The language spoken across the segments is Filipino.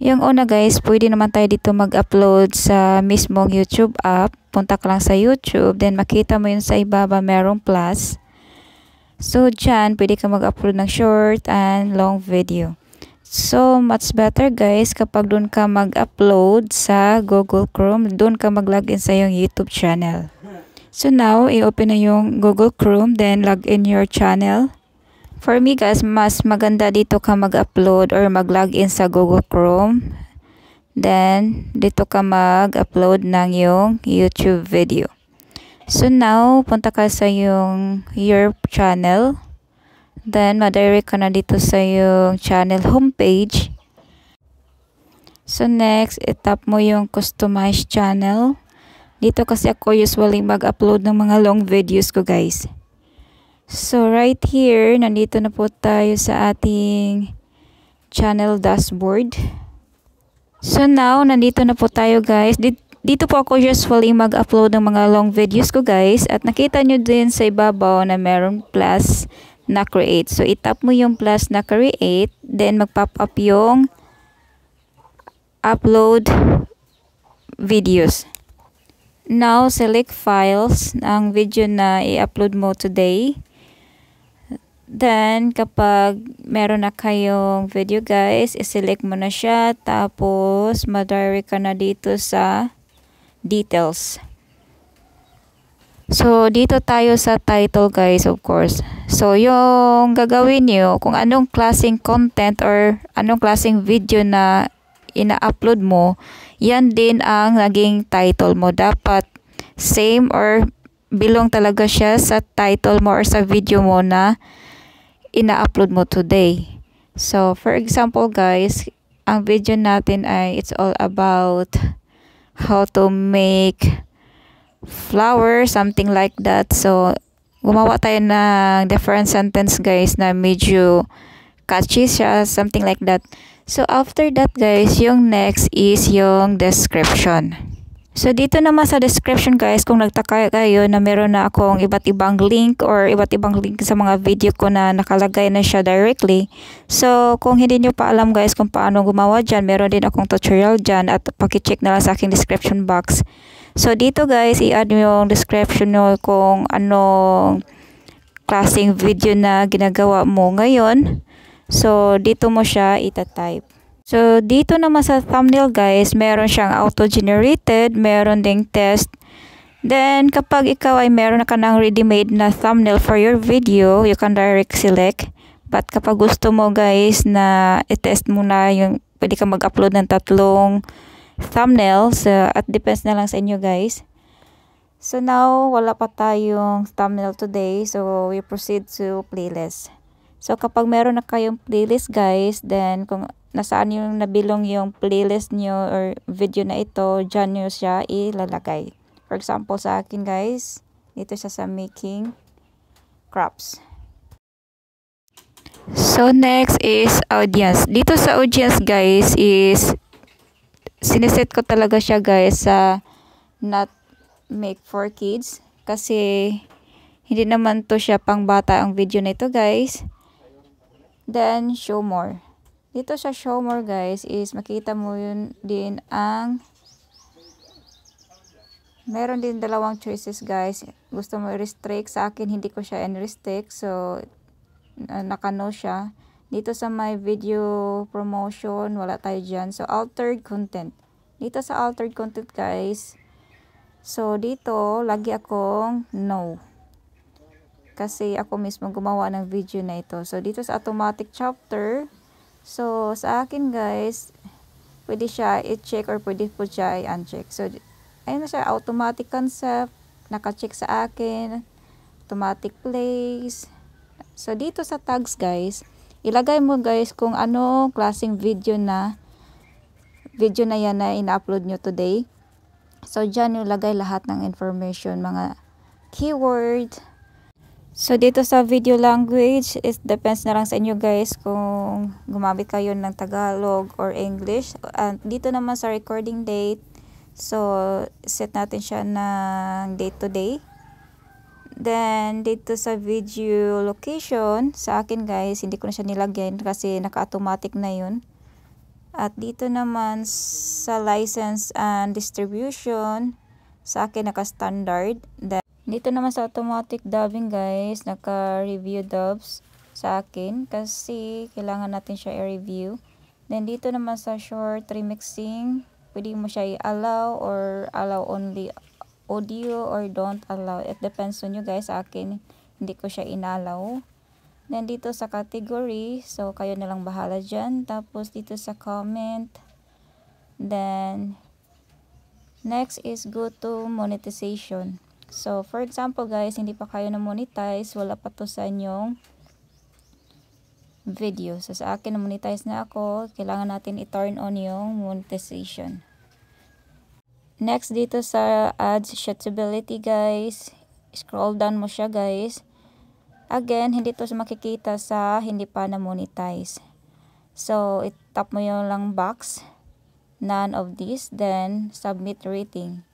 Yung una guys, pwede naman tayo dito mag-upload sa mismong YouTube app. Punta ka lang sa YouTube, then makita mo yun sa ibaba merong plus. So dyan, pwede ka mag-upload ng short and long video. So much better guys kapag doon ka mag-upload sa Google Chrome, doon ka mag-login sa yung YouTube channel. So now, i-open na yung Google Chrome, then log in your channel. For me guys, mas maganda dito ka mag-upload or mag-login sa Google Chrome. Then, dito ka mag-upload ng yung YouTube video. So now, punta ka sa yung your channel. Then, madirect ka na dito sa yung channel homepage. So next, itap mo yung customize channel. Dito kasi ako usually mag-upload ng mga long videos ko guys. So right here, nandito na po tayo sa ating channel dashboard. So now, nandito na po tayo guys. Dito po ako usually mag-upload ng mga long videos ko guys. At nakita nyo din sa ibabaw na meron plus na create. So itap mo yung plus na create. Then mag-pop up yung upload videos. Now, select files ng video na i-upload mo today. Then, kapag meron na kayong video guys, i-select mo na siya. Tapos, madirect ka na dito sa details. So, dito tayo sa title guys, of course. So, yung gagawin nyo, kung anong klaseng content or anong klaseng video na ina-upload mo, yan din ang naging title mo. Dapat same or belong talaga siya sa title mo or sa video mo na ina-upload mo today. So, for example guys, ang video natin ay it's all about how to make flower, something like that. So, gumawa tayo ng different sentence guys na medyo catchy siya, something like that. So, after that guys, yung next is yung description. So, dito naman sa description guys, kung nagtaka kayo na meron na akong iba't ibang link or iba't ibang link sa mga video ko na nakalagay na siya directly. So, kung hindi nyo pa alam guys kung paano gumawa dyan, meron din akong tutorial dyan at pakicheck na lang sa aking description box. So, dito guys, i-add nyo yung description nyo kung anong klaseng video na ginagawa mo ngayon. So, dito mo siya itatype. So, dito naman sa thumbnail guys, meron siyang auto-generated, meron ding test. Then, kapag ikaw ay meron na ka ng ready-made na thumbnail for your video, you can direct select. But kapag gusto mo guys na i-test mo na yung, pwede ka mag-upload ng 3 thumbnails. At depends na lang sa inyo guys. So, now, wala pa tayong thumbnail today. So, we proceed to playlist. So, kapag meron na kayong playlist guys, then kung nasaan yung nabilong yung playlist nyo or video na ito, dyan nyo siya ilalagay. For example, sa akin guys, dito siya sa making crops. So, next is audience. Dito sa audience guys is siniset ko talaga siya guys sa not make for kids. Kasi hindi naman to siya pang bata ang video na ito guys. Then, show more. Dito sa show more guys is makita mo yun din ang meron din 2 choices guys. Gusto mo i-restrict, sa akin hindi ko siya in-restrict. So, naka-no siya. Dito sa my video promotion, wala tayo dyan. So, altered content. Dito sa altered content guys, so dito, lagi akong no. Kasi ako mismo gumawa ng video na ito. So, dito sa automatic chapter, so, sa akin guys, pwede siya i-check or pwede po siya i-uncheck. So, ayun na siya, automatic concept, naka-check sa akin, automatic plays. So, dito sa tags guys, ilagay mo guys kung ano klaseng video na yan na ina-upload nyo today. So, dyan yung lagay lahat ng information, mga keyword. So, dito sa video language, it depends na lang sa inyo guys kung gumamit kayo ng Tagalog or English. And dito naman sa recording date, so, set natin siya ng date today. Then, dito sa video location, sa akin guys, hindi ko na siya nilagyan kasi naka-automatic na yun. At dito naman sa license and distribution, sa akin naka-standard. Then, dito naman sa automatic dubbing guys, naka-review dubs sa akin kasi kailangan natin siya i-review. Then dito naman sa short remixing, pwede mo siya i-allow or allow only audio or don't allow. It depends on you guys. Sa akin, hindi ko siya inallow. Then dito sa category, so kayo na lang bahala dyan. Tapos dito sa comment. Then next is go to monetization. So for example guys, hindi pa kayo na monetize, wala pa to sa inyong video. So sa akin na monetize na ako, kailangan natin i-turn on yung monetization. Next dito sa ads shoutability guys, scroll down mo siya guys. Again, hindi to makikita sa hindi pa na monetize. So, tap mo yung lang box. None of this. Then, submit rating.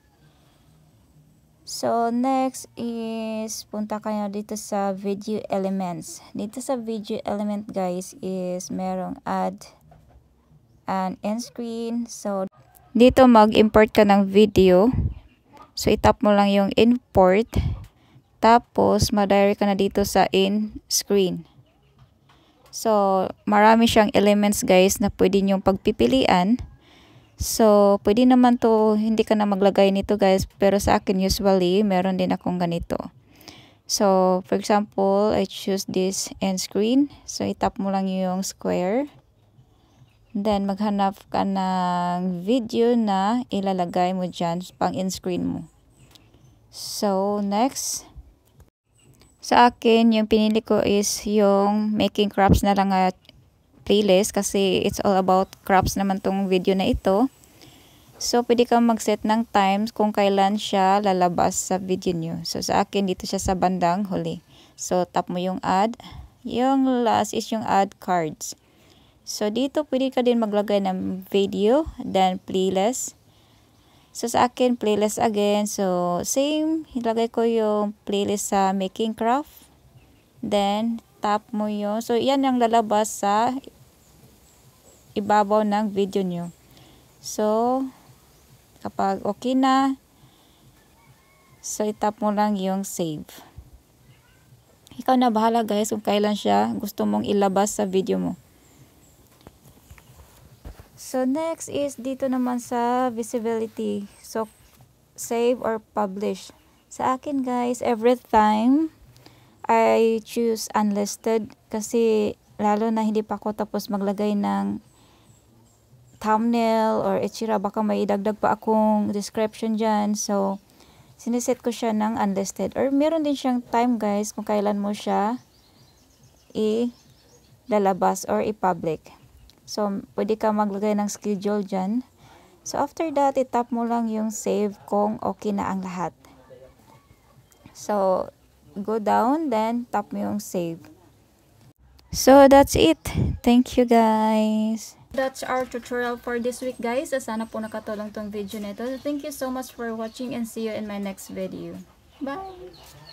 So, next is punta kayo dito sa video elements. Dito sa video element guys is merong add and end screen. So, dito mag-import ka ng video. So, itap mo lang yung import. Tapos, ma-direct ka na dito sa in screen. So, marami siyang elements guys na pwede nyong pagpipilian. So, pwede naman to, hindi ka na maglagay nito guys. Pero sa akin usually, meron din akong ganito. So, for example, I choose this end screen. So, itap mo lang yung square. Then, maghanap ka ng video na ilalagay mo dyan pang end screen mo. So, next. Sa akin, yung pinili ko is yung making crops na lang at playlist kasi it's all about crops naman tong video na ito. So, pwede kang mag-set ng times kung kailan siya lalabas sa video nyo. So, sa akin, dito siya sa bandang huli. So, tap mo yung add. Yung last is yung add cards. So, dito pwede ka din maglagay ng video, then playlist. So, sa akin, playlist again. So, same. Ilagay ko yung playlist sa making craft. Then, tap mo yun. So, yan ang lalabas sa ibabaw ng video nyo. So, kapag okay na, so, itap mo lang yung save. Ikaw na bahala guys kung kailan siya gusto mong ilabas sa video mo. So, next is dito naman sa visibility. So, save or publish. Sa akin guys, every time I choose unlisted kasi lalo na hindi pa ako tapos maglagay ng thumbnail or etsura, baka may idagdag pa akong description dyan. So, siniset ko siya ng unlisted. Or meron din siyang time guys kung kailan mo siya i-lalabas or i-public. So, pwede ka maglagay ng schedule dyan. So, after that, itap mo lang yung save kung okay na ang lahat. So, go down, then tap mo yung save. So, that's it. Thank you, guys. That's our tutorial for this week, guys. Sana po nakatulong tong video nito. Thank you so much for watching and see you in my next video. Bye!